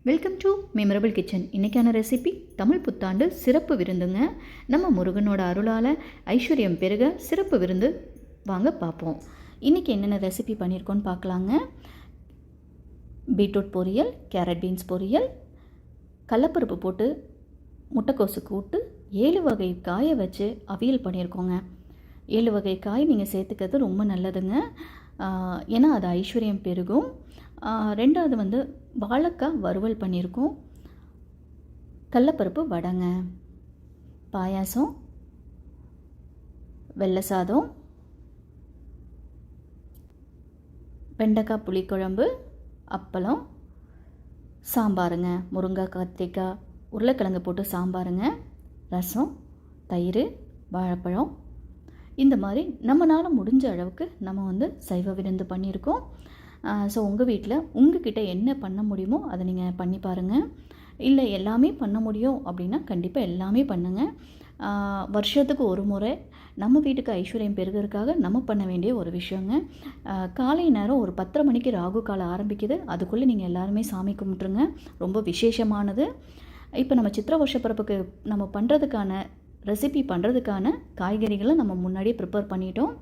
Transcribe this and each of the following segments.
Welcome to memorable kitchen. இன்றைக்கான recipe Tamil புத்தாண்டு சிறப்பு விருந்துங்க. நம்ம முருகனோட அருளால் ஐஸ்வர்யம் பெருக சிறப்பு விருந்து வாங்க பார்ப்போம். இன்றைக்கி என்னென்ன ரெசிபி பண்ணியிருக்கோன்னு பார்க்கலாங்க. பீட்ரூட் பொரியல், கேரட் பீன்ஸ் பொரியல், கடலப்பருப்பு போட்டு முட்டைக்கோசு கூட்டு, 7 வகை காயை வச்சு அவியல் பண்ணியிருக்கோங்க. 7 வகை காய் நீங்கள் சேர்த்துக்கிறது ரொம்ப நல்லதுங்க. ஏன்னா அது ஐஸ்வர்யம் பெருகும். ரெண்டாவது வாழைக்காய் வறுவல் பண்ணியிருக்கோம். கடலப்பருப்பு வடைங்க, பாயாசம், வெள்ளை சாதம், வெண்டைக்காய் புளிக்குழம்பு, அப்பளம், சாம்பாருங்க, முருங்காய், கத்திரிக்காய், உருளைக்கிழங்கு போட்டு சாம்பாருங்க, ரசம், தயிர், வாழைப்பழம். இந்த மாதிரி நம்மளால் முடிஞ்ச அளவுக்கு நம்ம சைவ விருந்து பண்ணியிருக்கோம். ஸோ உங்கள் வீட்டில் உங்ககிட்ட என்ன பண்ண முடியுமோ அதை நீங்கள் பண்ணி பாருங்கள். இல்லை எல்லாமே பண்ண முடியும் அப்படின்னா கண்டிப்பாக எல்லாமே பண்ணுங்கள். வருஷத்துக்கு ஒரு முறை நம்ம வீட்டுக்கு ஐஸ்வர்யம் பெருகிறதுக்காக நம்ம பண்ண வேண்டிய ஒரு விஷயங்க. காலை நேரம் ஒரு 10:30 மணிக்கு ராகு காலம் ஆரம்பிக்குது. அதுக்குள்ளே நீங்கள் எல்லாருமே சாமி கும்பிட்ருங்க. ரொம்ப விசேஷமானது. இப்போ நம்ம சித்திரை வருஷ பிறப்புக்கு நம்ம பண்ணுறதுக்கான ரெசிபி பண்ணுறதுக்கான காய்கறிகளை நம்ம முன்னாடியே ப்ரிப்பேர் பண்ணிட்டோம்.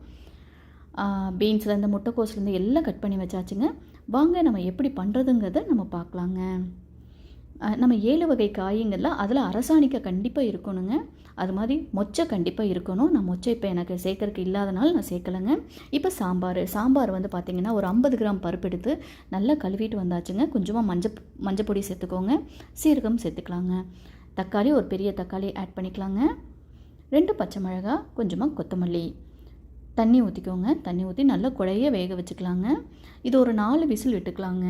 பீன்ஸ்லேருந்து முட்டைக்கோஸ்லேருந்து எல்லாம் கட் பண்ணி வச்சாச்சுங்க. வாங்க நம்ம எப்படி பண்ணுறதுங்கிறத நம்ம பார்க்கலாங்க. நம்ம 7 வகை காய்ங்கள்ல அதில் அரசாணிக்காய் கண்டிப்பாக இருக்கணுங்க. அது மாதிரி மொச்சை கண்டிப்பாக இருக்கணும். நான் மொச்சை இப்போ எனக்கு சேர்க்கறதுக்கு இல்லாதனால நான் சேர்க்கலைங்க. இப்போ சாம்பார் பார்த்திங்கன்னா ஒரு 50 கிராம் பருப்பு எடுத்து நல்லா கழுவிட்டு வந்தாச்சுங்க. கொஞ்சமாக மஞ்சள் பொடி சேர்த்துக்கோங்க. சீரகம் சேர்த்துக்கலாங்க. தக்காளி, ஒரு பெரிய தக்காளி ஆட் பண்ணிக்கலாங்க. 2 பச்சை மிளகாய், கொஞ்சமாக கொத்தமல்லி. தண்ணி ஊற்றிக்கோங்க. தண்ணி ஊற்றி நல்லா குழைய வேக வச்சுக்கலாங்க. இது ஒரு 4 விசில் விட்டுக்கலாங்க.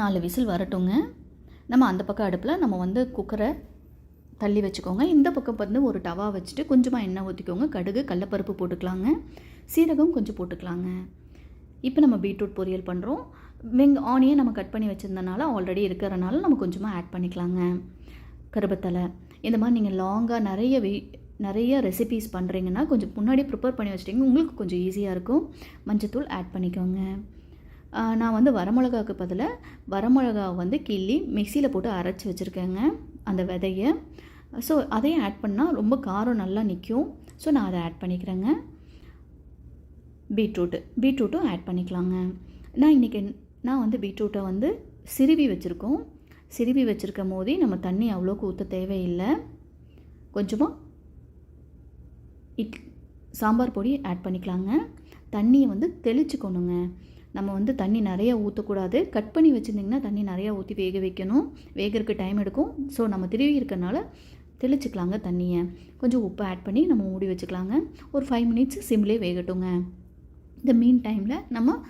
நாலு விசில் வரட்டுங்க. நம்ம அந்த பக்கம் அடுப்பில் நம்ம குக்கரை தள்ளி வச்சுக்கோங்க. இந்த பக்கம் ஒரு டவா வச்சுட்டு கொஞ்சமாக எண்ணெய் ஊற்றிக்கோங்க. கடுகு, கடலப்பருப்பு போட்டுக்கலாங்க. சீரகம் கொஞ்சம் போட்டுக்கலாங்க. இப்போ நம்ம பீட்ரூட் பொரியல் பண்ணுறோம். ஆனியன் நம்ம கட் பண்ணி வச்சுருந்தனால ஆல்ரெடி இருக்கிறனால நம்ம கொஞ்சமாக ஆட் பண்ணிக்கலாங்க. கருவேப்பிலை. இந்த மாதிரி நீங்கள் லாங்காக நிறைய ரெசிபீஸ் பண்ணுறீங்கன்னா கொஞ்சம் முன்னாடி ப்ரிப்பேர் பண்ணி வச்சிட்டிங்க, உங்களுக்கு கொஞ்சம் ஈஸியாக இருக்கும். மஞ்சத்தூள் ஆட் பண்ணிக்கோங்க. நான் வரமிளகாவுக்கு பதிலாக வரமிளகாவை கிள்ளி மிக்சியில் போட்டு அரைச்சி வச்சுருக்கேங்க அந்த விதையை. ஸோ அதையும் ஆட் பண்ணால் ரொம்ப காரம் நல்லா நிற்கும். ஸோ நான் அதை ஆட் பண்ணிக்கிறேங்க. பீட்ரூட்டும் ஆட் பண்ணிக்கலாங்க. நான் பீட்ரூட்டை சிறுவி வச்சுருக்கும் போதே நம்ம தண்ணி அவ்வளோக்கு ஊற்ற தேவையில்லை. கொஞ்சமாக சாம்பார் பொடி ஆட் பண்ணிக்கலாங்க. தண்ணியை தெளிச்சுக்கணுங்க. நம்ம தண்ணி நிறையா ஊற்றக்கூடாது. கட் பண்ணி வச்சுருந்திங்கன்னா தண்ணி நிறையா ஊற்றி வேக வைக்கணும். வேகிறதுக்கு டைம் எடுக்கும். ஸோ நம்ம திருவி இருக்கனால தெளிச்சுக்கலாங்க தண்ணியை. கொஞ்சம் உப்பு ஆட் பண்ணி நம்ம மூடி வச்சுக்கலாங்க. ஒரு 5 மினிட்ஸ் சிம்லேயே வேகட்டுங்க. இந்த மீன் டைமில் நம்ம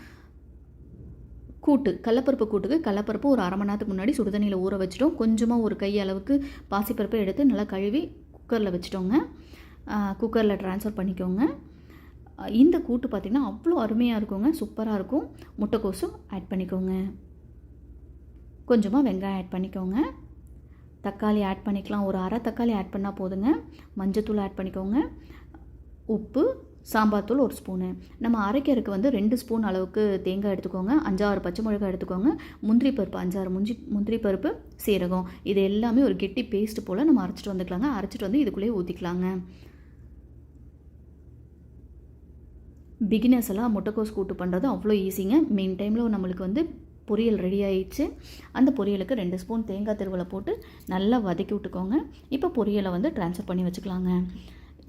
கடலப்பருப்பு கடலப்பருப்பு ஒரு 1/2 மணி நேரத்துக்கு முன்னாடி சுடுதண்ணியில் ஊற வச்சிட்டோம். கொஞ்சமாக ஒரு கை அளவுக்கு பாசிப்பருப்பை எடுத்து நல்லா கழுவி குக்கரில் வச்சுட்டோங்க. குக்கரில் ட்ரான்ஸ்ஃபர் பண்ணிக்கோங்க. இந்த கூட்டு பார்த்திங்கன்னா அவ்வளோ அருமையாக இருக்குங்க. சூப்பராக இருக்கும். முட்டைக்கோசும் ஆட் பண்ணிக்கோங்க. கொஞ்சமாக வெங்காயம் ஆட் பண்ணிக்கோங்க. தக்காளி ஆட் பண்ணிக்கலாம். ஒரு அரை தக்காளி ஆட் பண்ணால் போதுங்க. மஞ்சத்தூள் ஆட் பண்ணிக்கோங்க. உப்பு, சாம்பார் தூள் 1 ஸ்பூனு. நம்ம அரைக்கிறதுக்கு 2 ஸ்பூன் அளவுக்கு தேங்காய் எடுத்துக்கோங்க. 5-6 பச்சை மிளகாய் எடுத்துக்கோங்க. முந்திரி பருப்பு 5-6 முந்திரி பருப்பு, சீரகம், இது எல்லாமே ஒரு கெட்டி பேஸ்ட் போல் நம்ம அரைச்சிட்டு வந்துக்கலாங்க. அரைச்சிட்டு இதுக்குள்ளேயே ஊற்றிக்கலாங்க. பிகினர்ஸ் எல்லாம் முட்டைக்கோஸ் கூட்டு பண்ணுறது அவ்வளோ ஈஸிங்க. மெயின் டைமில் நம்மளுக்கு பொரியல் ரெடி ஆயிடுச்சு. அந்த பொரியலுக்கு 2 ஸ்பூன் தேங்காய் திருவலை போட்டு நல்லா வதக்கி விட்டுக்கோங்க. இப்போ பொரியலை ட்ரான்ஸ்ஃபர் பண்ணி வச்சுக்கலாங்க.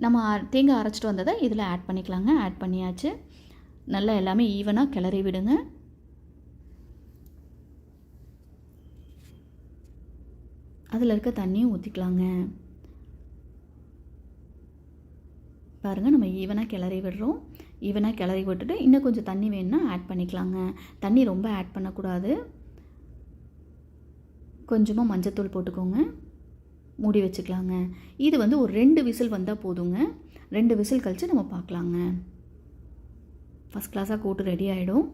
நம்ம தேங்காய் அரைச்சிட்டு வந்ததை இதில் ஆட் பண்ணிக்கலாங்க. ஆட் பண்ணியாச்சு. நல்லா எல்லாமே ஈவனாக கிளறி விடுங்க. அதில் இருக்க தண்ணியும் ஊற்றிக்கலாங்க. பாருங்கள், நம்ம ஈவனாக கிளறி விடுறோம். ஈவனாக கிளறி விட்டுட்டு இன்னும் கொஞ்சம் தண்ணி வேணும்னா ஆட் பண்ணிக்கலாங்க. தண்ணி ரொம்ப ஆட் பண்ணக்கூடாது. கொஞ்சமாக மஞ்சத்தூள் போட்டுக்கோங்க. மூடி வச்சுக்கலாங்க. இது ஒரு 2 விசில் வந்தால் போதுங்க. 2 விசில் கழித்து நம்ம பார்க்கலாங்க. ஃபஸ்ட் கிளாஸாக கூட்டு ரெடி ஆகிடும்.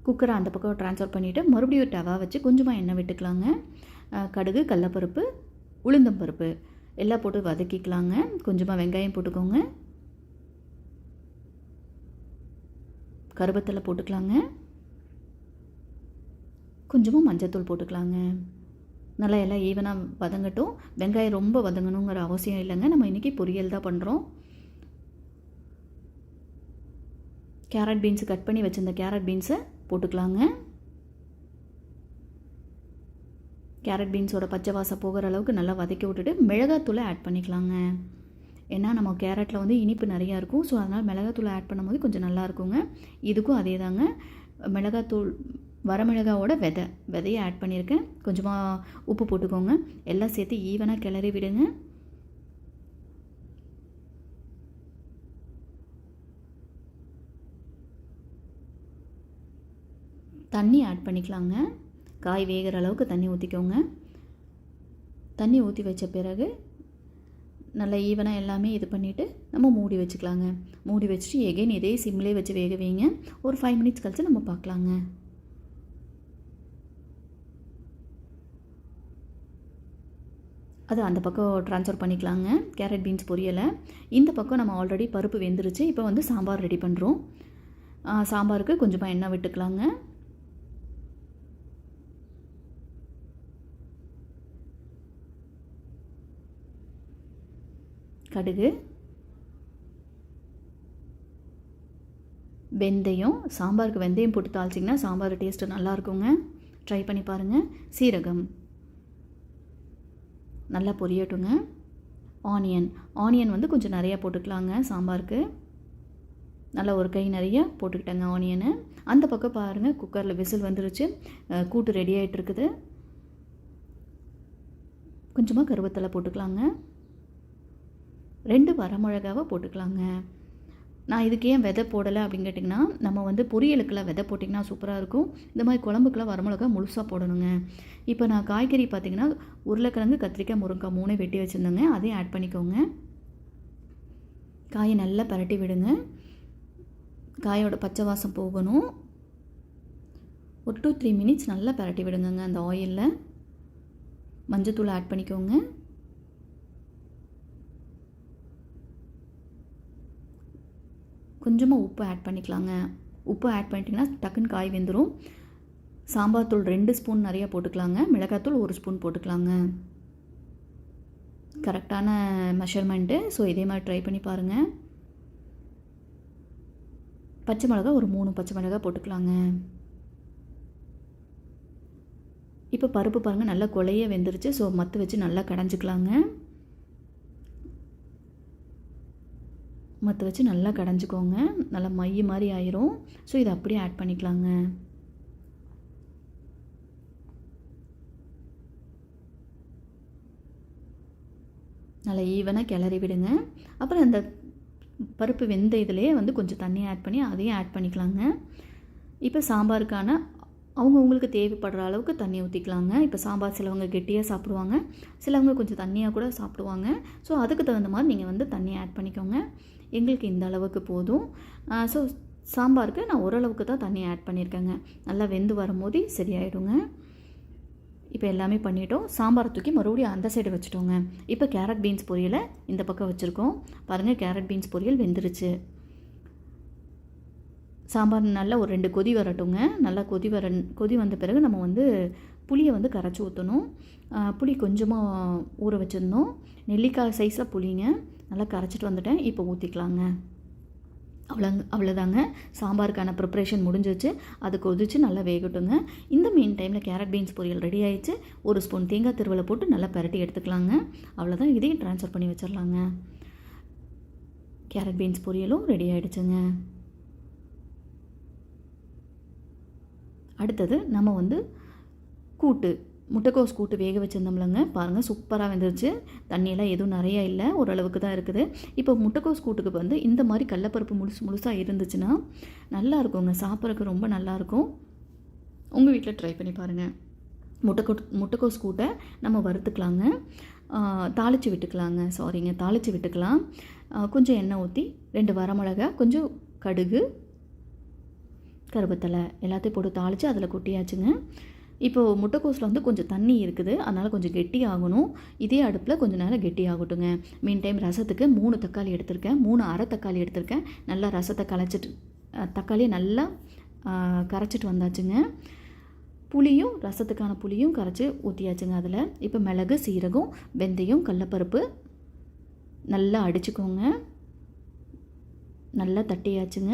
குக்கரை அந்த பக்கம் ட்ரான்ஸ்ஃபர் பண்ணிவிட்டு மறுபடியும் டவா வச்சு கொஞ்சமாக எண்ணெய் விட்டுக்கலாங்க. கடுகு, கடலப்பருப்பு, உளுந்தம்பருப்பு எல்லாம் போட்டு வதக்கிக்கலாங்க. கொஞ்சமாக வெங்காயம் போட்டுக்கோங்க. கருவேப்பிலை போட்டுக்கலாங்க. கொஞ்சமாக மஞ்சத்தூள் போட்டுக்கலாங்க. நல்லா எல்லாம் ஈவனாக வதங்கட்டும். வெங்காயம் ரொம்ப வதங்கணுங்கிற அவசியம் இல்லைங்க. நம்ம இன்றைக்கி பொரியல் தான் பண்ணுறோம். கேரட் பீன்ஸு கட் பண்ணி வச்சுருந்த கேரட் பீன்ஸை போட்டுக்கலாங்க. கேரட் பீன்ஸோட பச்சை வாசம் போகிற அளவுக்கு நல்லா வதக்கி விட்டுட்டு மிளகாத்தூளை ஆட் பண்ணிக்கலாங்க. ஏன்னா நம்ம கேரட்டில் வந்து இனிப்பு நிறையா இருக்கும். ஸோ அதனால் மிளகாத்தூளை ஆட் பண்ணும்போது கொஞ்சம் நல்லா இருக்குங்க. இதுக்கும் அதே தாங்க. மிளகாத்தூள் வரமிளகாவோட விதையை ஆட் பண்ணியிருக்கேன். கொஞ்சமாக உப்பு போட்டுக்கோங்க. எல்லாம் சேர்த்து ஈவனாக கிளறி விடுங்க. தண்ணி ஆட் பண்ணிக்கலாங்க. காய் வேகிற அளவுக்கு தண்ணி ஊற்றிக்கோங்க. தண்ணி ஊற்றி வச்ச பிறகு நல்லா ஈவனாக எல்லாமே இது பண்ணிவிட்டு நம்ம மூடி வச்சுக்கலாங்க. மூடி வச்சுட்டு எகைன் இதே சிம்லேயே வச்சு வேக வைங்க. ஒரு 5 மினிட்ஸ் கழிச்சு நம்ம பார்க்கலாங்க. அது அந்த பக்கம் ட்ரான்ஸ்ஃபர் பண்ணிக்கலாங்க. கேரட் பீன்ஸ் பொரியலை இந்த பக்கம் நம்ம ஆல்ரெடி பருப்பு வெந்துருச்சு. இப்போ வந்து சாம்பார் ரெடி பண்ணுறோம். சாம்பாருக்கு கொஞ்சமாக எண்ணெய் விட்டுக்கலாங்க. கடுகு, வெந்தயம். சாம்பாருக்கு வெந்தயம் போட்டு தாளிச்சிங்கன்னா சாம்பார் டேஸ்ட்டு நல்லாயிருக்குங்க. ட்ரை பண்ணி பாருங்கள். சீரகம் நல்லா பொரியட்டுங்க. ஆனியன் வந்து கொஞ்சம் நிறையா போட்டுக்கலாங்க. சாம்பாருக்கு நல்லா ஒரு கை நிறைய போட்டுக்கிட்டேங்க ஆனியனு. அந்த பக்கம் பாருங்கள், குக்கரில் விசில் வந்துருச்சு. கூட்டு ரெடி ஆகிட்டு இருக்குது. கொஞ்சமாக கருவேப்பிலை போட்டுக்கலாங்க. 2 வரமிளகாவை போட்டுக்கலாங்க. நான் இதுக்கு ஏன் விதை போடலை அப்படின்னு கேட்டிங்கன்னா, நம்ம வந்து பொரியலுக்கெல்லாம் விதை போட்டிங்கன்னா சூப்பராக இருக்கும். இந்த மாதிரி குழம்புக்கெல்லாம் வரமிளகா முழுசாக போடணுங்க. இப்போ நான் காய்கறி பார்த்திங்கன்னா உருளைக்கிழங்கு, கத்திரிக்காய், முருங்கைக்காய் 3 வெட்டி வச்சுருந்தேங்க. அதையும் ஆட் பண்ணிக்கோங்க. காயை நல்லா பரட்டி விடுங்க. காயோட பச்சை வாசம் போகணும். ஒரு 2-3 மினிட்ஸ் நல்லா பரட்டி விடுங்க அந்த ஆயிலில். மஞ்சத்தூள் ஆட் பண்ணிக்கோங்க. கொஞ்சமாக உப்பு ஆட் பண்ணிக்கலாங்க. உப்பு ஆட் பண்ணிட்டிங்கன்னா டக்குன்னு காய் வெந்துடும். சாம்பார் தூள் 2 ஸ்பூன் நிறையா போட்டுக்கலாங்க. மிளகாத்தூள் 1 ஸ்பூன் போட்டுக்கலாங்க. கரெக்டான மெஷர்மெண்ட்டு. ஸோ இதே மாதிரி ட்ரை பண்ணி பாருங்கள். பச்சை மிளகா ஒரு 3 பச்சை மிளகா போட்டுக்கலாங்க. இப்போ பருப்பு பாருங்கள் நல்லா கொலைய வெந்துருச்சு. ஸோ மத்து வச்சு நல்லா கடைஞ்சிக்கலாங்க. மற்ற வச்சு நல்லா கடைஞ்சிக்கோங்க. நல்லா மைய மாதிரி ஆயிரும். ஸோ இதை அப்படியே ஆட் பண்ணிக்கலாங்க. நல்லா ஈவனாக கிளறி விடுங்க. அப்புறம் அந்த பருப்பு வெந்த இதிலே வந்து கொஞ்சம் தண்ணி ஆட் பண்ணி அதையும் ஆட் பண்ணிக்கலாங்க. இப்போ சாம்பாருக்கான அவங்கவுங்களுக்கு தேவைப்படுற அளவுக்கு தண்ணி ஊற்றிக்கலாங்க. இப்போ சாம்பார் சிலவங்க கெட்டியாக சாப்பிடுவாங்க, சிலவங்க கொஞ்சம் தண்ணியாக கூட சாப்பிடுவாங்க. ஸோ அதுக்கு தகுந்த மாதிரி நீங்கள் வந்து தண்ணி ஆட் பண்ணிக்கோங்க. எங்களுக்கு இந்த அளவுக்கு போதும். ஸோ சாம்பாருக்கு நான் ஓரளவுக்கு தான் தண்ணி ஆட் பண்ணியிருக்கேங்க. நல்லா வெந்து வரும்போது சரியாயிடுங்க. இப்போ எல்லாமே பண்ணிட்டோம். சாம்பாரை தூக்கி மறுபடியும் அந்த சைடு வச்சுட்டோங்க. இப்போ கேரட் பீன்ஸ் பொரியலை இந்த பக்கம் வச்சுருக்கோம். பாருங்கள், கேரட் பீன்ஸ் பொரியல் வெந்துருச்சு. சாம்பார் நல்லா ஒரு 2 கொதி வரட்டுங்க. நல்லா கொதி வந்த பிறகு நம்ம வந்து புளியை வந்து கரைச்சி ஊற்றணும். புளி கொஞ்சமாக ஊற வச்சுருந்தோம். நெல்லிக்காய் சைஸில் புளிங்க நல்லா கரைச்சிட்டு வந்துட்டேன். இப்போ ஊற்றிக்கலாங்க. அவ்வளோதாங்க. சாம்பாருக்கான ப்ரிப்ரேஷன் முடிஞ்சிச்சு. அது கொதிச்சு நல்லா வேகட்டுங்க. இந்த மெயின் டைமில் கேரட் பீன்ஸ் பொரியல் ரெடி ஆகிடுச்சு. 1 ஸ்பூன் தேங்காய் திருவலை போட்டு நல்லா பரட்டி எடுத்துக்கலாங்க. அவ்வளோதான். இதையும் ட்ரான்ஸ்ஃபர் பண்ணி வச்சிடலாங்க. கேரட் பீன்ஸ் பொரியலும் ரெடி ஆகிடுச்சுங்க. அடுத்தது நம்ம வந்து முட்டைக்கோஸ் கூட்டு வேக வச்சுருந்தோம்லங்க. பாருங்கள், சூப்பராக வெந்துருச்சு. தண்ணியெல்லாம் எதுவும் நிறையா இல்லை, ஓரளவுக்கு தான் இருக்குது. இப்போ முட்டைக்கோஸ் கூட்டுக்கு வந்து இந்த மாதிரி கடலப்பருப்பு முழுசாக இருந்துச்சுன்னா நல்லா இருக்குங்க. சாப்பிட்றதுக்கு ரொம்ப நல்லாயிருக்கும். உங்கள் வீட்டில் ட்ரை பண்ணி பாருங்கள். முட்டைக்கோஸ் கூட்டை நம்ம வறுத்துக்கலாங்க. தாளித்து விட்டுக்கலாம். கொஞ்சம் எண்ணெய் ஊற்றி 2 வரமிளகா, கொஞ்சம் கடுகு, கருவேப்பிலை எல்லாத்தையும் போட்டு தாளித்து அதில் கொட்டியாச்சுங்க. இப்போது முட்டைக்கோஸில் வந்து கொஞ்சம் தண்ணி இருக்குது, அதனால் கொஞ்சம் கெட்டி ஆகணும். இதே அடுப்பில் கொஞ்சம் நேரம் கெட்டி ஆகட்டுங்க. மீன் டைம் ரசத்துக்கு 3 தக்காளி எடுத்திருக்கேன், 3 அரை தக்காளி எடுத்திருக்கேன். நல்லா ரசத்தை தக்காளி நல்லா கரைச்சிட்டு வந்தாச்சுங்க. புளியும் ரசத்துக்கான புளியும் கரைச்சி ஊற்றியாச்சுங்க அதில். இப்போ மிளகு, சீரகம், வெந்தயம், கடலப்பருப்பு நல்லா அடிச்சுக்கோங்க. நல்லா தட்டியாச்சுங்க.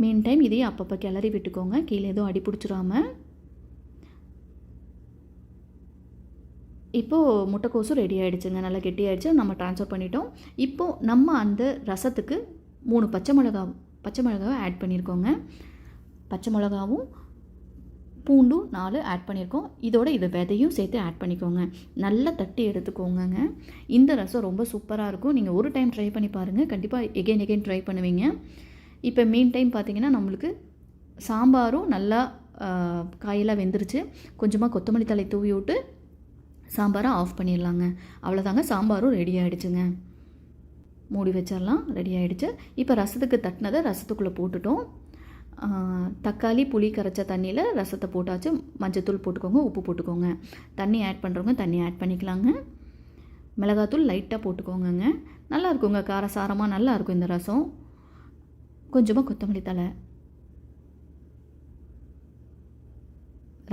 மீன் டைம் இதையும் அப்பப்போ கிளறி விட்டுக்கோங்க, கீழே எதுவும் அடி பிடிச்சிடாமல். இப்போது முட்டைக்கோசும் ரெடி ஆகிடுச்சுங்க, நல்லா கெட்டியாகிடுச்சு. நம்ம ட்ரான்ஸ்ஃபர் பண்ணிட்டோம். இப்போது நம்ம அந்த ரசத்துக்கு 3 பச்சை மிளகாவை ஆட் பண்ணியிருக்கோங்க. பச்சை மிளகாவும் பூண்டும் 4 ஆட் பண்ணியிருக்கோம். இதோட இது விதையும் சேர்த்து ஆட் பண்ணிக்கோங்க. நல்லா தட்டி எடுத்துக்கோங்க. இந்த ரசம் ரொம்ப சூப்பராக இருக்கும். நீங்கள் ஒரு டைம் ட்ரை பண்ணி பாருங்கள், கண்டிப்பாக எகெயின் ட்ரை பண்ணுவீங்க. இப்போ மீன் டைம் பார்த்திங்கன்னா நம்மளுக்கு சாம்பாரும் நல்லா காயெல்லாம் வெந்துருச்சு. கொஞ்சமாக கொத்தமல்லி தழை தூவி விட்டு சாம்பாரை ஆஃப் பண்ணிடலாங்க. அவ்வளோதாங்க, சாம்பாரும் ரெடி ஆகிடுச்சுங்க. மூடி வச்சிடலாம், ரெடி ஆகிடுச்சு. இப்போ ரசத்துக்கு தட்டினதை ரசத்துக்குள்ளே போட்டுட்டோம். தக்காளி புளி கரைச்ச தண்ணியில் ரசத்தை போட்டாச்சு. மஞ்சத்தூள் போட்டுக்கோங்க, உப்பு போட்டுக்கோங்க. தண்ணி ஆட் பண்ணுறவங்க தண்ணி ஆட் பண்ணிக்கலாங்க. மிளகாத்தூள் லைட்டாக போட்டுக்கோங்க. நல்லா இருக்குங்க, காரசாரமாக நல்லா இருக்கும் இந்த ரசம். கொஞ்சமாக கொத்தமல்லி தழை.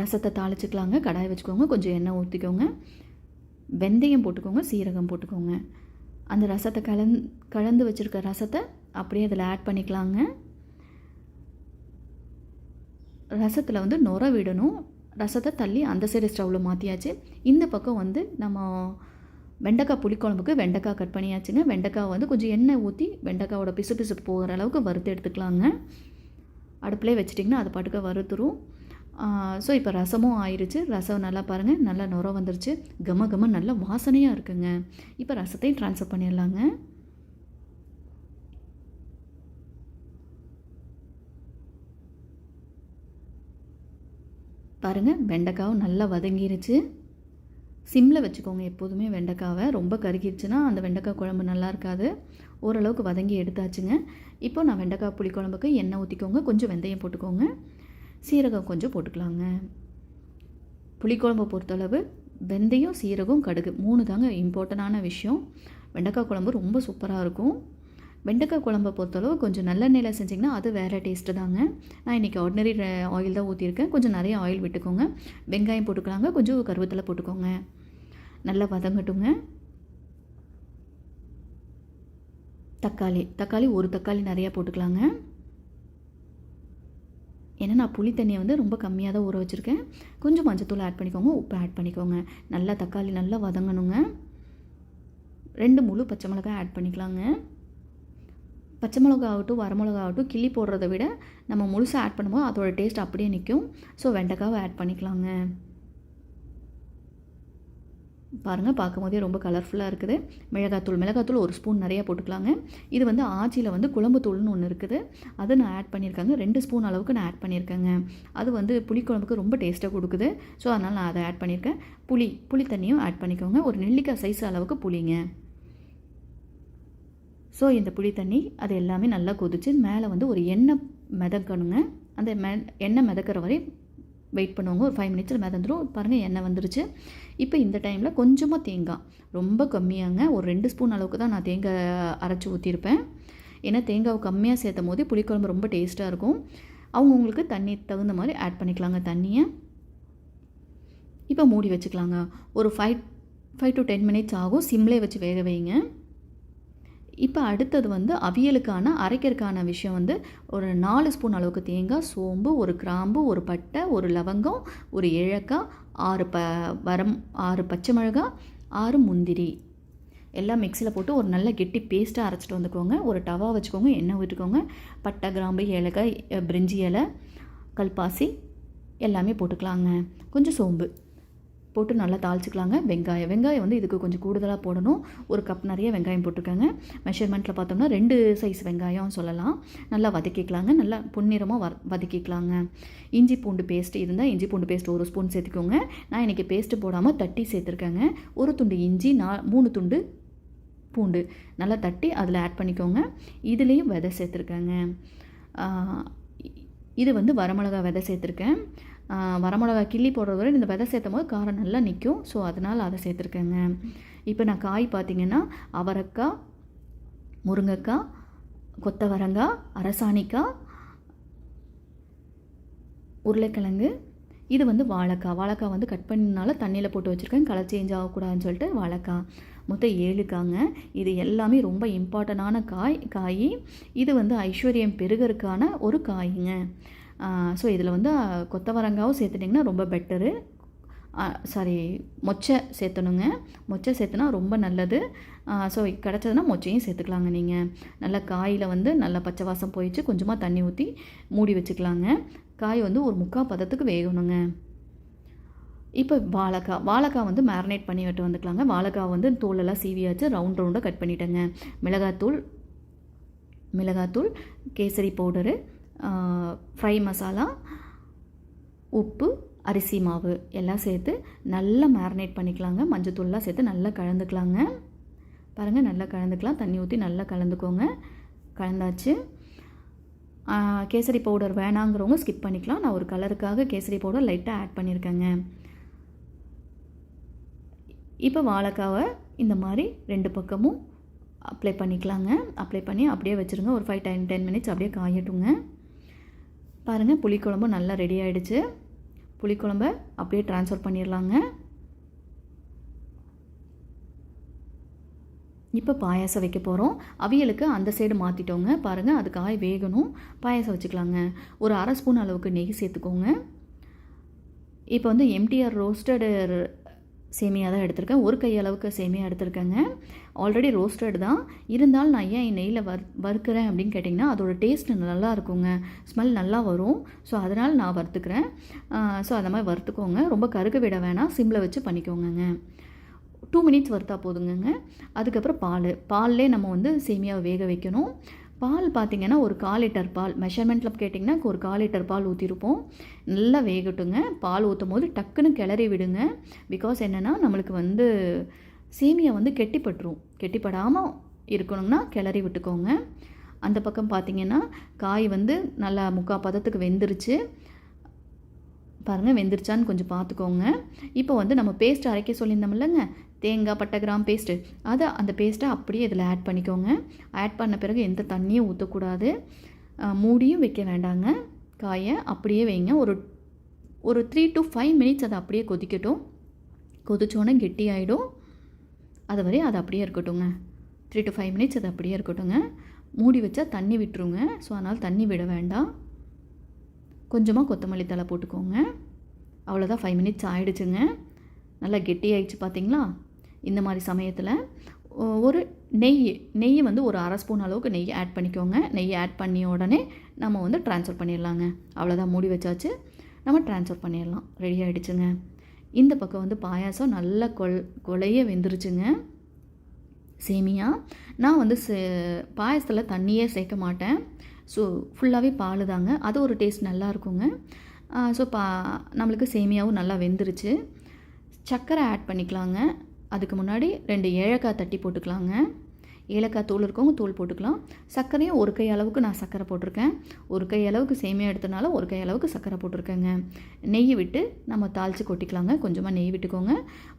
ரசத்தை தாளிச்சிக்கலாங்க. கடாய் வச்சுக்கோங்க, கொஞ்சம் எண்ணெய் ஊற்றிக்கோங்க. வெந்தயம் போட்டுக்கோங்க, சீரகம் போட்டுக்கோங்க. அந்த ரசத்தை கலந்து வச்சுருக்க ரசத்தை அப்படியே அதில் ஆட் பண்ணிக்கலாங்க. ரசத்தில் வந்து நுர விடணும். ரசத்தை தள்ளி அந்த சைடு ஸ்டவ்வில் மாற்றியாச்சு. இந்த பக்கம் வந்து நம்ம வெண்டைக்காய் புளிக்குழம்புக்கு வெண்டைக்காய் கட் பண்ணியாச்சுங்க. வெண்டைக்காய் வந்து கொஞ்சம் எண்ணெய் ஊற்றி வெண்டைக்காயோட பிசு போகிற அளவுக்கு வறுத்து எடுத்துக்கலாங்க. அடுப்பிலே வச்சிட்டிங்கன்னா அது பாட்டுக்க வறுத்துரும். ஸோ இப்போ ரசமும் ஆயிடுச்சு. ரசம் நல்லா பாருங்கள், நல்லா நுர வந்துருச்சு. கம நல்ல வாசனையாக இருக்குங்க. இப்போ ரசத்தையும் ட்ரான்ஸ்ஃபர் பண்ணிடலாங்க. பாருங்கள், வெண்டைக்காவும் நல்லா வதங்கிருச்சு. சிம்மில் வச்சுக்கோங்க எப்போதுமே வெண்டைக்காவை. ரொம்ப கருகிருச்சுன்னா அந்த வெண்டைக்காய் குழம்பு நல்லா இருக்காது. ஓரளவுக்கு வதங்கி எடுத்தாச்சுங்க. இப்போ நான் வெண்டைக்காய் புளிக்குழம்புக்கு எண்ணெய் ஊற்றிக்கோங்க, கொஞ்சம் வெந்தயம் போட்டுக்கோங்க, சீரகம் கொஞ்சம் போட்டுக்கலாங்க. புளிக்குழம்பை பொறுத்தளவு வெந்தயம், சீரகம், கடுகு 3 தாங்க இம்பார்ட்டண்டான விஷயம். வெண்டைக்காய் குழம்பு ரொம்ப சூப்பராக இருக்கும். வெண்டைக்காய் குழம்பை பொறுத்தளவு கொஞ்சம் நல்லெண்ணெயில் செஞ்சிங்கன்னா அது வேறு டேஸ்ட்டு தாங்க. நான் இன்றைக்கி ஆர்டினரி ஆயில் தான் ஊற்றிருக்கேன். கொஞ்சம் நிறைய ஆயில் விட்டுக்கோங்க. வெங்காயம் போட்டுக்கலாங்க, கொஞ்சம் கருவேப்பிலை போட்டுக்கோங்க. நல்லா வதங்கட்டுங்க. தக்காளி ஒரு தக்காளி நிறையா போட்டுக்கலாங்க. ஏன்னா நான் புளி தண்ணியை வந்து ரொம்ப கம்மியாக தான் ஊற வச்சுருக்கேன். கொஞ்சம் மஞ்சத்தூள் ஆட் பண்ணிக்கோங்க, உப்பு ஆட் பண்ணிக்கோங்க. நல்லா தக்காளி நல்லா வதங்கணுங்க. 2 முழு பச்சை மிளகாய் ஆட் பண்ணிக்கலாங்க. பச்சை மிளகா ஆகட்டும் வரமிளகா ஆகட்டும் கிள்ளி போடுறத விட நம்ம முழுசாக ஆட் பண்ணும்போது அதோட டேஸ்ட் அப்படியே நிற்கும். ஸோ வெண்டைக்காவை ஆட் பண்ணிக்கலாங்க. பாருங்கள், பார்க்கும்போதே ரொம்ப கலர்ஃபுல்லாக இருக்குது. மிளகாத்தூள் 1 ஸ்பூன் நிறையா போட்டுக்கலாங்க. இது வந்து ஆச்சியில் வந்து குழம்பு தூள்னு ஒன்று இருக்குது, அது நான் ஆட் பண்ணியிருக்காங்க. 2 ஸ்பூன் அளவுக்கு நான் ஆட் பண்ணியிருக்கேங்க. அது வந்து புளிக்குழம்புக்கு ரொம்ப டேஸ்ட்டாக கொடுக்குது. ஸோ அதனால் நான் அதை ஆட் பண்ணியிருக்கேன். புளி தண்ணியும் ஆட் பண்ணிக்கோங்க. ஒரு நெல்லிக்காய் சைஸ் அளவுக்கு புளிங்க. ஸோ இந்த புளி தண்ணி அது எல்லாமே நல்லா கொதிச்சு மேலே வந்து ஒரு எண்ணெய் மிதக்கணுங்க. அந்த எண்ணெய் மிதக்கிற வரை வெயிட் பண்ணுவாங்க. ஒரு 5 மினிட்ஸில் மிதந்துடும். பாருங்கள், எண்ணெய் வந்துருச்சு. இப்போ இந்த டைமில் கொஞ்சமாக தேங்காய், ரொம்ப கம்மியாங்க, ஒரு 2 ஸ்பூன் அளவுக்கு தான் நான் தேங்காய் அரைச்சி ஊற்றிருப்பேன். ஏன்னா தேங்காய் கம்மியாக சேர்த்தும் போது புளிக்குழம்பு ரொம்ப டேஸ்ட்டாக இருக்கும். அவங்கவுங்களுக்கு தண்ணி தகுந்த மாதிரி ஆட் பண்ணிக்கலாங்க தண்ணியை. இப்போ மூடி வச்சுக்கலாங்க. ஒரு 5 to 10 மினிட்ஸ் ஆகும். சிம்லே வச்சு வேக வைங்க. இப்போ அடுத்தது வந்து அவியலுக்கான அரைக்கிறதுக்கான விஷயம் வந்து ஒரு 4 ஸ்பூன் அளவுக்கு தேங்காய், சோம்பு, 1 கிராம்பு, 1 பட்டை, 1 லவங்கம், 1 ஏலக்காய், 6 பச்சை மிளகாய், 6 முந்திரி எல்லாம் மிக்சியில் போட்டு ஒரு நல்ல கெட்டி பேஸ்ட்டாக அரைச்சிட்டு வந்துக்கோங்க. ஒரு டவா வச்சுக்கோங்க, எண்ணெய் ஊற்றிக்கோங்க. பட்டை, கிராம்பு, ஏலக்காய், பிரிஞ்சி இலை, கல்பாசி எல்லாமே போட்டுக்கலாங்க. கொஞ்சம் சோம்பு போட்டு நல்லா தாளிச்சிக்கலாங்க. வெங்காயம் வந்து இதுக்கு கொஞ்சம் கூடுதலாக போடணும். 1 கப் நிறைய வெங்காயம் போட்டுக்கோங்க. மெஷர்மெண்ட்டில் பார்த்தோம்னா 2 சைஸ் வெங்காயம் சொல்லலாம். நல்லா வதக்கிக்கலாங்க. நல்லா பொன்னிறமாக வதக்கிக்கலாங்க. இஞ்சி பூண்டு பேஸ்ட் இருந்தால் இஞ்சி பூண்டு பேஸ்ட் 1 ஸ்பூன் சேர்த்துக்கோங்க. நான் இன்றைக்கி பேஸ்ட்டு போடாமல் தட்டி சேர்த்துருக்கேங்க. 1 துண்டு இஞ்சி, 3 துண்டு பூண்டு நல்லா தட்டி அதில் ஆட் பண்ணிக்கோங்க. இதுலேயும் விதை சேர்த்துருக்கேங்க. இது வந்து வரமிளகா விதை சேர்த்துருக்கேன். வரமிளகா கிள்ளி போடுறது வரை இந்த விதை சேர்த்தும் போது காரம் நல்லா நிற்கும். ஸோ அதனால் அதை சேர்த்துருக்கேங்க. இப்போ நான் காய் பார்த்திங்கன்னா அவரைக்காய், முருங்கைக்காய், கொத்தவரங்காய், அரசாணிக்காய், உருளைக்கிழங்கு, இது வந்து வாழைக்காய். வாழைக்காய் வந்து கட் பண்ணனால தண்ணியில் போட்டு வச்சுருக்கேன், கலர் சேஞ்ச் ஆகக்கூடாதுன்னு சொல்லிட்டு வாழைக்காய். மொத்தம் 7 காங்க. இது எல்லாமே ரொம்ப இம்பார்ட்டண்டான காய். இது வந்து ஐஸ்வர்யம் பெருகிறதுக்கான ஒரு காய்ங்க. ஸோ இதில் வந்து கொத்தவரங்காவும் சேர்த்துட்டிங்கன்னா ரொம்ப பெட்டரு. மொச்சை சேர்த்தணுங்க. மொச்சை சேர்த்துனா ரொம்ப நல்லது. ஸோ கிடச்சதுன்னா மொச்சையும் சேர்த்துக்கலாங்க. நீங்கள் நல்லா காயில் வந்து நல்லா பச்சை வாசம் போயிடுச்சு, கொஞ்சமாக தண்ணி ஊற்றி மூடி வச்சுக்கலாங்க. காய் வந்து ஒரு 3/4 பதத்துக்கு வேகணுங்க. இப்போ வாழைக்காய் வந்து மேரினேட் பண்ணி விட்டு வந்துக்கலாங்க. வாழைக்காய் வந்து தோலெல்லாம் சீவியாச்சு, ரவுண்டாக கட் பண்ணிட்டேங்க. மிளகாத்தூள், கேசரி பவுடரு, ஃப்ரை மசாலா, உப்பு, அரிசி மாவு எல்லாம் சேர்த்து நல்லா மேரினேட் பண்ணிக்கலாங்க. மஞ்சத்தூள்லாம் சேர்த்து நல்லா கலந்துக்கலாங்க. பாருங்கள், நல்லா கலந்துக்கலாம். தண்ணி ஊற்றி நல்லா கலந்துக்கோங்க. கலந்தாச்சு. கேசரி பவுடர் வேணாங்கிறவங்க ஸ்கிப் பண்ணிக்கலாம். நான் ஒரு கலருக்காக கேசரி பவுடர் லைட்டாக ஆட் பண்ணியிருக்கேங்க. இப்போ வாழைக்காவை இந்த மாதிரி 2 பக்கமும் அப்ளை பண்ணிக்கலாங்க. அப்ளை பண்ணி அப்படியே வச்சுருங்க. ஒரு 5-10 மினிட்ஸ் அப்படியே காயட்டுங்க. பாருங்கள், புளிக்குழம்பு நல்லா ரெடி ஆகிடுச்சு. புளிக்குழம்ப அப்படியே ட்ரான்ஸ்ஃபர் பண்ணிடலாங்க. இப்போ பாயாசம் வைக்க போகிறோம். அவியலுக்கு அந்த சைடு மாற்றிட்டோங்க. பாருங்கள், அது காய் வேகணும். பாயாசம் வச்சுக்கலாங்க. ஒரு 1/2 ஸ்பூன் அளவுக்கு நெய் சேர்த்துக்கோங்க. இப்போ வந்து எம்டிஆர் ரோஸ்டடு சேமியா தான் எடுத்திருக்கேன். ஒரு கை அளவுக்கு சேமியா எடுத்திருக்கேங்க. ஆல்ரெடி ரோஸ்டட் தான் இருந்தாலும் நான் ஏன் நெய்யில் வறுக்கிறேன் அப்படின்னு கேட்டிங்கன்னா அதோட டேஸ்ட் நல்லா இருக்குங்க, ஸ்மெல் நல்லா வரும். ஸோ அதனால் நான் வறுத்துக்கிறேன். ஸோ அந்த மாதிரி வறுத்துக்கோங்க. ரொம்ப கருக விட வேணாம், சிம்மில் வச்சு பண்ணிக்கோங்க. 2 மினிட்ஸ் வறுத்தா போதுங்க. அதுக்கப்புறம் பால்லே நம்ம வந்து சேமியாவை வேக வைக்கணும். பால் பார்த்திங்கன்னா ஒரு 1/4 லிட்டர் பால், மெஷர்மெண்ட்டில் கேட்டிங்கன்னா ஒரு 1/4 லிட்டர் பால் ஊற்றிருப்போம். நல்லா வேகட்டுங்க. பால் ஊற்றும் போது டக்குன்னு கிளறி விடுங்க. பிகாஸ் என்னென்னா நம்மளுக்கு வந்து சேமியா வந்து கெட்டிப்படாமல் இருக்கணும்னா கிளறி விட்டுக்கோங்க. அந்த பக்கம் பார்த்திங்கன்னா காய் வந்து நல்லா 3/4 பதத்துக்கு வெந்துருச்சு. பாருங்கள், வெந்துருச்சான்னு கொஞ்சம் பார்த்துக்கோங்க. இப்போ வந்து நம்ம பேஸ்ட் அரைக்க சொல்லியிருந்தோம் இல்லைங்க, தேங்காய் பட்டை கிராம் பேஸ்ட்டு, அந்த பேஸ்ட்டை அப்படியே இதில் ஆட் பண்ணிக்கோங்க. ஆட் பண்ண பிறகு எந்த தண்ணியும் ஊற்றக்கூடாது, மூடியும் வைக்க வேண்டாங்க. காயை அப்படியே வைங்க. ஒரு 3 to 5 மினிட்ஸ் அதை அப்படியே கொதிக்கட்டும். கொதிச்சோன்னே கெட்டி ஆகிடும். அது வரை அது அப்படியே இருக்கட்டுங்க. 3 to 5 மினிட்ஸ் அது அப்படியே இருக்கட்டுங்க. மூடி வச்சா தண்ணி விட்டுருங்க. ஸோ அதனால் தண்ணி விட வேண்டாம். கொஞ்சமாக கொத்தமல்லி தழை போட்டுக்கோங்க. அவ்வளோதான், 5 மினிட்ஸ் ஆகிடுச்சுங்க. நல்லா கெட்டி ஆகிடுச்சு பார்த்திங்களா. இந்த மாதிரி சமயத்தில் ஒரு நெய் வந்து ஒரு 1/2 ஸ்பூன் அளவுக்கு நெய் ஆட் பண்ணிக்கோங்க. நெய் ஆட் பண்ணிய உடனே நம்ம வந்து ட்ரான்ஸ்ஃபர் பண்ணிடலாங்க. அவ்வளோதான், மூடி வச்சாச்சு. நம்ம ட்ரான்ஸ்ஃபர் பண்ணிடலாம். ரெடி ஆகிடுச்சுங்க. இந்த பக்கம் வந்து பாயாசம் நல்லா கொலைய வெந்துருச்சுங்க. சேமியா நான் வந்து பாயாசத்தில் தண்ணியே சேர்க்க மாட்டேன். ஸோ ஃபுல்லாகவே பால் தாங்க. அது ஒரு டேஸ்ட் நல்லா இருக்குங்க. ஸோ நம்மளுக்கு சேமியாவும் நல்லா வெந்துருச்சு. சர்க்கரை ஆட் பண்ணிக்கலாங்க. அதுக்கு முன்னாடி 2 ஏலக்காய் தட்டி போட்டுக்கலாங்க. ஏலக்காய் தூள் இருக்கவங்க தூள் போட்டுக்கலாம். சர்க்கரையும் ஒரு கை அளவுக்கு நான் சர்க்கரை போட்டிருக்கேன். ஒரு கை அளவுக்கு சேமியா எடுத்தனால ஒரு கை அளவுக்கு சர்க்கரை போட்டிருக்கேங்க. நெய் விட்டு நம்ம தாளித்து கொட்டிக்கலாங்க. கொஞ்சமாக நெய் விட்டுக்கோங்க.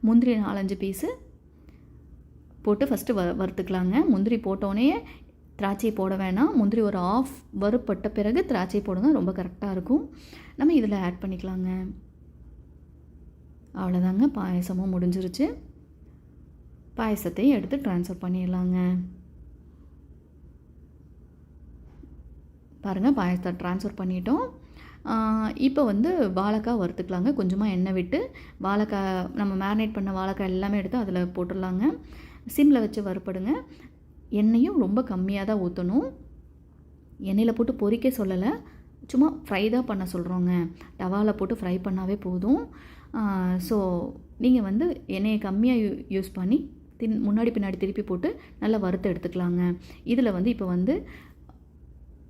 முந்திரி 4-5 பீஸு போட்டு ஃபஸ்ட்டு வறுத்துக்கலாங்க. முந்திரி போட்டோடனே திராட்சை போட வேணாம். முந்திரி ஒரு ஆஃப் வறுப்பட்ட பிறகு திராட்சை போடுங்க, ரொம்ப கரெக்டாக இருக்கும். நம்ம இதில் ஆட் பண்ணிக்கலாங்க. அவ்வளோதாங்க, பாயசமும் முடிஞ்சிருச்சு. பாயசத்தையும் எடுத்து ட்ரான்ஸ்ஃபர் பண்ணிடலாங்க. பாருங்கள், பாயசத்தை ட்ரான்ஸ்ஃபர் பண்ணிட்டோம். இப்போ வந்து வாழைக்காய் வறுத்துக்கலாங்க. கொஞ்சமாக எண்ணெய் விட்டு வாழைக்காய் நம்ம மேரினேட் பண்ண வாழைக்காய் எல்லாமே எடுத்து அதில் போட்டுடலாங்க. சிம்மில் வச்சு வறுப்படுங்க. எண்ணெயும் ரொம்ப கம்மியாக தான் ஊற்றணும். எண்ணெயில் போட்டு பொரிக்க சொல்லலை, சும்மா ஃப்ரை தான் பண்ண சொல்கிறோங்க. டவாவில் போட்டு ஃப்ரை பண்ணாவே போதும். ஸோ நீங்கள் வந்து எண்ணெயை கம்மியாக யூஸ் பண்ணி முன்னாடி பின்னாடி திருப்பி போட்டு நல்லா வறுத்து எடுத்துக்கலாங்க. இதில் வந்து இப்போ வந்து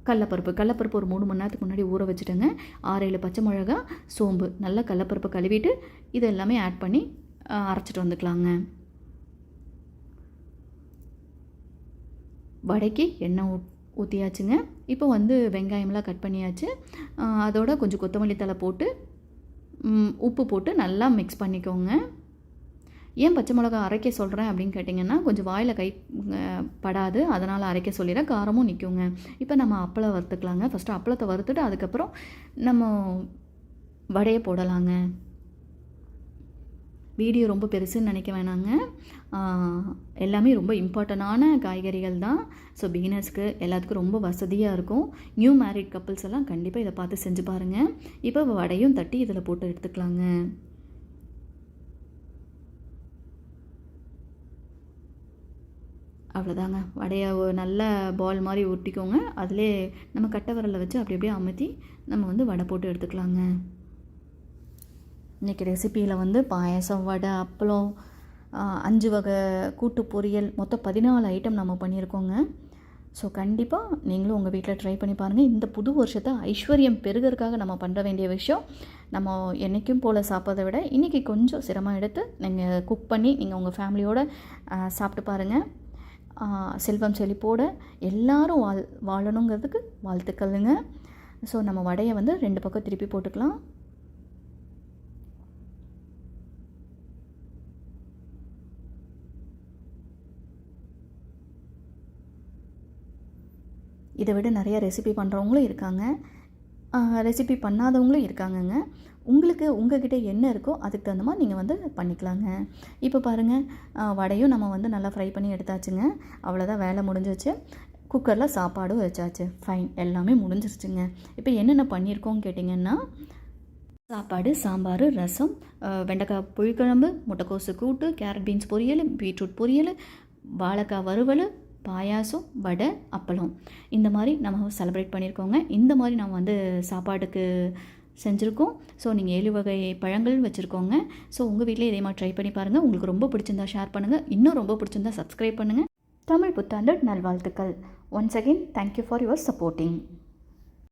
கடலப்பருப்பு ஒரு 3 மணி நேரத்துக்கு முன்னாடி ஊற வச்சுட்டேங்க. 6-7 பச்சை மிளகா, சோம்பு, நல்லா கடலப்பருப்பை கழுவிட்டு இது எல்லாமே ஆட் பண்ணி அரைச்சிட்டு வந்துக்கலாங்க. வடைக்கு எண்ணெய் ஊற்றியாச்சுங்க. இப்போ வந்து வெங்காயம்லாம் கட் பண்ணியாச்சு. அதோட கொஞ்சம் கொத்தமல்லி தழை போட்டு உப்பு போட்டு நல்லா மிக்ஸ் பண்ணிக்கோங்க. ஏன் பச்சை மிளகா அரைக்க சொல்கிறேன் அப்படின்னு கேட்டிங்கன்னா, கொஞ்சம் வாயில் கை படாது, அதனால் அரைக்க சொல்லிடுறேன். காரமும் நிற்குங்க. இப்போ நம்ம அப்பளம் வறுத்துக்கலாங்க. ஃபஸ்ட்டு அப்பளத்தை வறுத்துட்டு அதுக்கப்புறம் நம்ம வடையை போடலாங்க. வீடியோ ரொம்ப பெருசுன்னு நினைக்க வேணாங்க. எல்லாமே ரொம்ப இம்பார்ட்டண்டான காய்கறிகள் தான். ஸோ பிகினர்ஸ்க்கு எல்லாத்துக்கும் ரொம்ப வசதியாக இருக்கும். நியூ மேரிட் கப்புள்ஸ் எல்லாம் கண்டிப்பாக இதை பார்த்து செஞ்சு பாருங்கள். இப்போ வடையும் தட்டி இதில் போட்டு எடுத்துக்கலாங்க. அவ்வளோதாங்க. வடையை நல்ல பால் மாதிரி ஒட்டிக்கோங்க. அதிலே நம்ம கட்டை விரலை வச்சு அப்படி அப்படியே அமுத்தி நம்ம வடை போட்டு எடுத்துக்கலாங்க. இன்றைக்கி ரெசிப்பியில் பாயாசம், வடை, அப்பளம், 5 வகை கூட்டு பொரியல், மொத்தம் 14 ஐட்டம் நம்ம பண்ணியிருக்கோங்க. ஸோ கண்டிப்பாக நீங்களும் உங்கள் வீட்டில் ட்ரை பண்ணி பாருங்கள். இந்த புது வருஷத்தை ஐஸ்வர்யம் பெருகிறதுக்காக நம்ம பண்ண வேண்டிய விஷயம், நம்ம என்றைக்கும் போல் சாப்பிட்றத விட இன்றைக்கி கொஞ்சம் சிரமம் எடுத்து நீங்கள் குக் பண்ணி நீங்கள் உங்கள் ஃபேமிலியோடு சாப்பிட்டு பாருங்கள். செல்வம் செழிப்போட எல்லோரும் வாழணுங்கிறதுக்கு வாழ்த்துக்கள்ங்க. ஸோ நம்ம வடையை 2 பக்கம் திருப்பி போட்டுக்கலாம். இதை விட நிறைய ரெசிபி பண்ணுறவங்களும் இருக்காங்க, ரெசிபி பண்ணாதவங்களும் இருக்காங்கங்க. உங்களுக்கு உங்கள்கிட்ட என்ன இருக்கோ அதுக்கு தகுந்த மாதிரி நீங்கள் பண்ணிக்கலாங்க. இப்போ பாருங்கள், வடையும் நம்ம நல்லா ஃப்ரை பண்ணி எடுத்தாச்சுங்க. அவ்வளோதான், வேலை முடிஞ்சிச்சு. குக்கரில் சாப்பாடும் வச்சாச்சு. ஃபைன், எல்லாமே முடிஞ்சிருச்சுங்க. இப்போ என்னென்ன பண்ணியிருக்கோன்னு கேட்டிங்கன்னா, சாப்பாடு, சாம்பார், ரசம், வெண்டைக்காய் புளிக்குழம்பு, முட்டைக்கோசு கூட்டு, கேரட் பீன்ஸ் பொரியல், பீட்ரூட் பொரியல், வாழைக்காய் வறுவல், பாயாசம், வடை, அப்பளம், இந்த மாதிரி நம்ம செலிப்ரேட் பண்ணியிருக்கோங்க. இந்த மாதிரி நம்ம சாப்பாட்டுக்கு செஞ்சுருக்கோம். ஸோ நீங்கள் 7 வகை பழங்கள் வச்சுருக்கோங்க. ஸோ உங்கள் வீட்டில் இதே மாதிரி ட்ரை பண்ணி பாருங்கள். உங்களுக்கு ரொம்ப பிடிச்சிருந்தா ஷேர் பண்ணுங்கள். இன்னும் ரொம்ப பிடிச்சிருந்தா சப்ஸ்கிரைப் பண்ணுங்கள். தமிழ் புத்தாண்டு நல்வாழ்த்துக்கள். Once again thank you for your supporting.